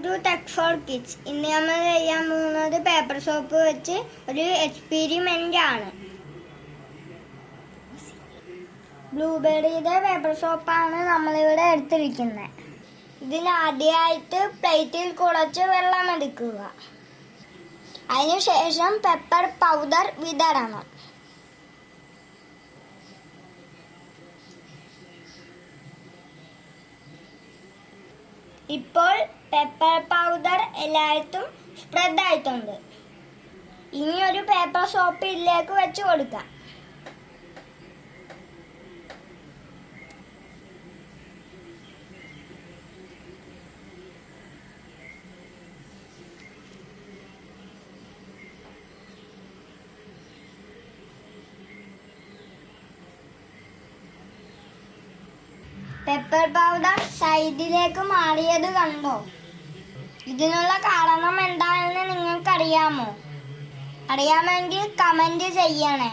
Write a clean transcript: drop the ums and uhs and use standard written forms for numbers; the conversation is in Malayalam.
To tech for kids. ഇന്ന് നമ്മൾ ചെയ്യാൻ പോകുന്നത് പേപ്പർ സോപ്പ് വെച്ച് ഒരു എക്സ്പെരിമെൻ്റ് ആണ്. ബ്ലൂബെറിയുടെ പേപ്പർ സോപ്പാണ് നമ്മളിവിടെ എടുത്തിരിക്കുന്നത്. ഇതിലാദ്യമായിട്ട് പ്ലേറ്റിൽ കുറച്ച് വെള്ളം എടുക്കുക. അതിനുശേഷം പെപ്പർ പൗഡർ വിതറണം. ഇപ്പോൾ പെപ്പർ പൗഡർ എല്ലായിടത്തും സ്പ്രെഡ് ആയിട്ടുണ്ട്. ഇനി ഒരു പേപ്പർ സോപ്പ് ഇതിലേക്ക് വെച്ച് കൊടുക്കാം. പെപ്പർ പൗഡർ സൈഡിലേക്ക് മാറിയത് കണ്ടോ? ഇതിനുള്ള കാരണം എന്താണെന്ന് നിങ്ങൾക്കറിയാമോ? അറിയാമെങ്കിൽ കമന്റ് ചെയ്യണേ.